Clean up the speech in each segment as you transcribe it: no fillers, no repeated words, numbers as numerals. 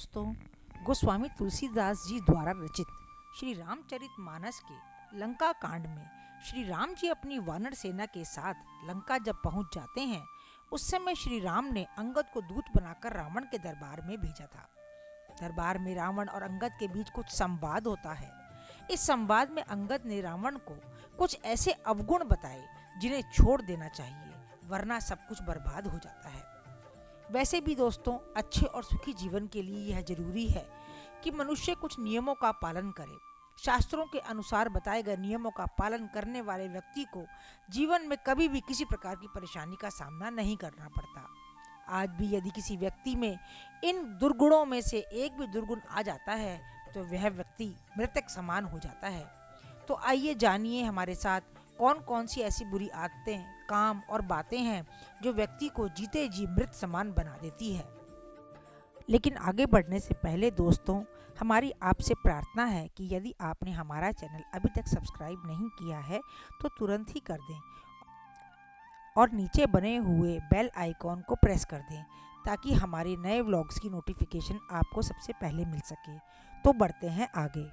दोस्तों, गोस्वामी तुलसीदास जी द्वारा रचित श्री रामचरितमानस के लंका कांड में श्री राम जी अपनी वानर सेना के साथ लंका जब पहुंच जाते हैं, उस समय श्री राम ने अंगद को दूत बनाकर रावण के दरबार में भेजा था। दरबार में रावण और अंगद के बीच कुछ संवाद होता है। इस संवाद में अंगद ने रावण को कुछ ऐसे अवगुण बताए जिन्हें छोड़ देना चाहिए, वरना सब कुछ बर्बाद हो जाता है। वैसे भी दोस्तों, अच्छे और सुखी जीवन के लिए यह जरूरी है कि मनुष्य कुछ नियमों का पालन करे। शास्त्रों के अनुसार बताए गए नियमों का पालन करने वाले व्यक्ति को जीवन में कभी भी किसी प्रकार की परेशानी का सामना नहीं करना पड़ता। आज भी यदि किसी व्यक्ति में इन दुर्गुणों में से एक भी दुर्गुण आ जाता है तो वह व्यक्ति मृतक समान हो जाता है। तो आइए जानिए हमारे साथ कौन कौन सी ऐसी बुरी आदतें, काम और बातें हैं जो व्यक्ति को जीते जी मृत समान बना देती है। लेकिन आगे बढ़ने से पहले दोस्तों, हमारी आपसे प्रार्थना है कि यदि आपने हमारा चैनल अभी तक सब्सक्राइब नहीं किया है तो तुरंत ही कर दें और नीचे बने हुए बेल आइकॉन को प्रेस कर दें ताकि हमारे नए व्लॉग्स की नोटिफिकेशन आपको सबसे पहले मिल सके। तो बढ़ते हैं आगे।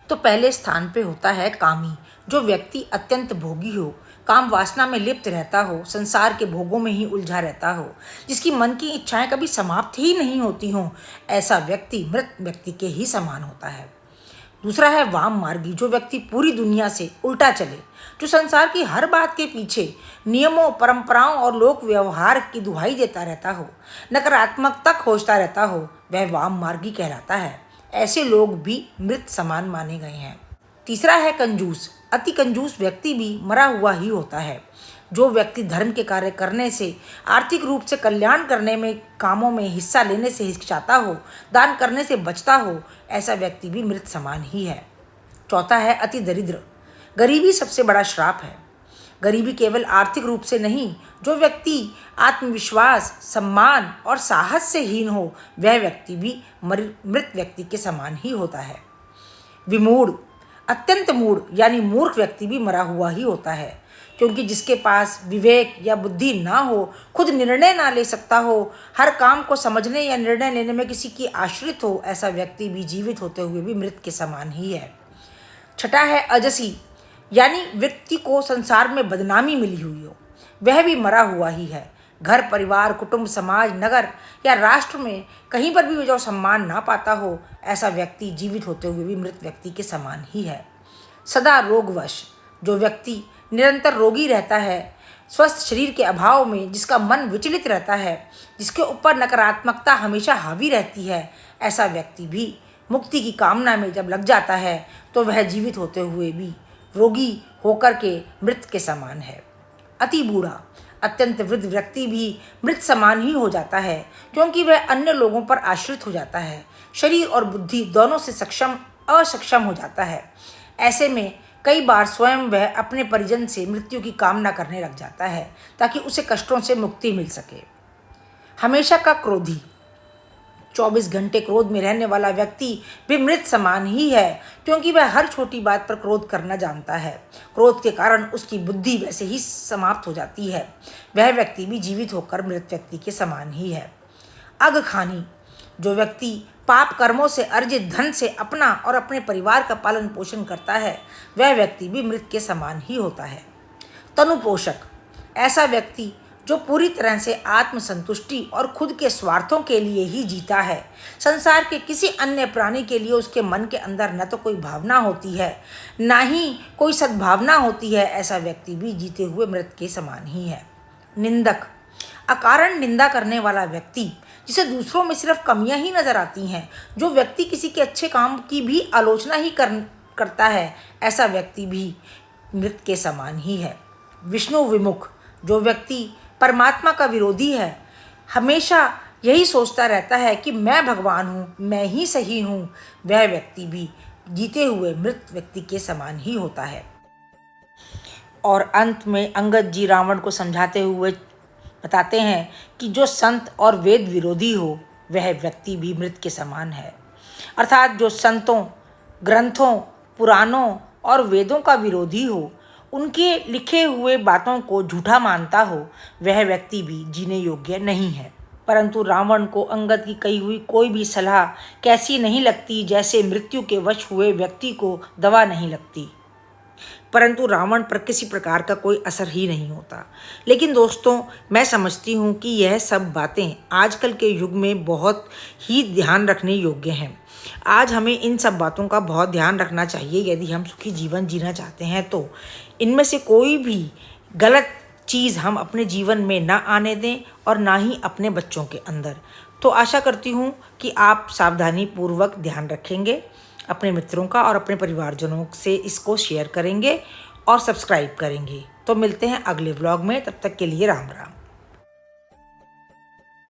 तो पहले स्थान पे होता है कामी, जो व्यक्ति अत्यंत भोगी हो, काम वासना में लिप्त रहता हो, संसार के भोगों में ही उलझा रहता हो, जिसकी मन की इच्छाएं कभी समाप्त ही नहीं होती हों, ऐसा व्यक्ति मृत व्यक्ति के ही समान होता है। दूसरा है वाम मार्गी, जो व्यक्ति पूरी दुनिया से उल्टा चले, जो संसार की हर बात के पीछे नियमों, परंपराओं और लोक व्यवहार की दुहाई देता रहता हो, नकारात्मकता खोजता रहता हो, वह वाम मार्गी कहलाता है। ऐसे लोग भी मृत समान माने गए हैं। तीसरा है कंजूस। अति कंजूस व्यक्ति भी मरा हुआ ही होता है। जो व्यक्ति धर्म के कार्य करने से, आर्थिक रूप से कल्याण करने में, कामों में हिस्सा लेने से हिचकिचाता हो, दान करने से बचता हो, ऐसा व्यक्ति भी मृत समान ही है। चौथा है अति दरिद्र। गरीबी सबसे बड़ा श्राप है। गरीबी केवल आर्थिक रूप से नहीं, जो व्यक्ति आत्मविश्वास, सम्मान और साहस से हीन हो, वह व्यक्ति भी मृत व्यक्ति के समान ही होता है। विमूढ़, अत्यंत मूढ़ यानी मूर्ख व्यक्ति भी मरा हुआ ही होता है, क्योंकि जिसके पास विवेक या बुद्धि ना हो, खुद निर्णय ना ले सकता हो, हर काम को समझने या निर्णय लेने में किसी की आश्रित हो, ऐसा व्यक्ति भी जीवित होते हुए भी मृत के समान ही है। छठा है अजसी, यानी व्यक्ति को संसार में बदनामी मिली हुई हो, वह भी मरा हुआ ही है। घर, परिवार, कुटुंब, समाज, नगर या राष्ट्र में कहीं पर भी जो सम्मान ना पाता हो, ऐसा व्यक्ति जीवित होते हुए भी मृत व्यक्ति के समान ही है। सदा रोगवश, जो व्यक्ति निरंतर रोगी रहता है, स्वस्थ शरीर के अभाव में, जिसका मन विचलित रहता है, जिसके ऊपर नकारात्मकता हमेशा हावी रहती है, ऐसा व्यक्ति भी मुक्ति की कामना में जब लग जाता है तो वह जीवित होते हुए भी रोगी होकर के मृत के समान है। अति बूढ़ा, अत्यंत वृद्ध व्यक्ति भी मृत समान ही हो जाता है, क्योंकि वह अन्य लोगों पर आश्रित हो जाता है, शरीर और बुद्धि दोनों से असक्षम हो जाता है। ऐसे में कई बार स्वयं वह अपने परिजन से मृत्यु की कामना करने लग जाता है ताकि उसे कष्टों से मुक्ति मिल सके। हमेशा का क्रोधी, 24 घंटे क्रोध में रहने वाला व्यक्ति भी मृत समान ही है, क्योंकि वह हर छोटी बात पर क्रोध करना जानता है। क्रोध के कारण उसकी बुद्धि वैसे ही समाप्त हो जाती है। वह व्यक्ति भी जीवित होकर मृत व्यक्ति के समान ही है। अगखानी, जो व्यक्ति पाप कर्मों से अर्जित धन से अपना और अपने परिवार का पालन पोषण करता है, वह व्यक्ति भी मृत के समान ही होता है। तनुपोषक, ऐसा व्यक्ति जो पूरी तरह से आत्मसंतुष्टि और खुद के स्वार्थों के लिए ही जीता है, संसार के किसी अन्य प्राणी के लिए उसके मन के अंदर न तो कोई भावना होती है, ना ही कोई सद्भावना होती है, ऐसा व्यक्ति भी जीते हुए मृत के समान ही है। निंदक, अकारण निंदा करने वाला व्यक्ति, जिसे दूसरों में सिर्फ कमियां ही नजर आती हैं, जो व्यक्ति किसी के अच्छे काम की भी आलोचना ही करता है, ऐसा व्यक्ति भी मृत के समान ही है। विष्णु विमुख, जो व्यक्ति परमात्मा का विरोधी है, हमेशा यही सोचता रहता है कि मैं भगवान हूँ, मैं ही सही हूँ, वह व्यक्ति भी जीते हुए मृत व्यक्ति के समान ही होता है। और अंत में अंगद जी रावण को समझाते हुए बताते हैं कि जो संत और वेद विरोधी हो, वह व्यक्ति भी मृत के समान है। अर्थात जो संतों, ग्रंथों, पुराणों और वेदों का विरोधी हो, उनके लिखे हुए बातों को झूठा मानता हो, वह व्यक्ति भी जीने योग्य नहीं है। परंतु रावण को अंगद की कही हुई कोई भी सलाह कैसी नहीं लगती, जैसे मृत्यु के वश हुए व्यक्ति को दवा नहीं लगती। परंतु रावण पर किसी प्रकार का कोई असर ही नहीं होता। लेकिन दोस्तों, मैं समझती हूँ कि यह सब बातें आजकल के युग में बहुत ही ध्यान रखने योग्य हैं। आज हमें इन सब बातों का बहुत ध्यान रखना चाहिए यदि हम सुखी जीवन जीना चाहते हैं तो। इनमें से कोई भी गलत चीज़ हम अपने जीवन में ना आने दें और ना ही अपने बच्चों के अंदर। तो आशा करती हूँ कि आप सावधानी पूर्वक ध्यान रखेंगे अपने मित्रों का और अपने परिवारजनों से इसको शेयर करेंगे और सब्सक्राइब करेंगे। तो मिलते हैं अगले व्लॉग में, तब तक के लिए राम राम।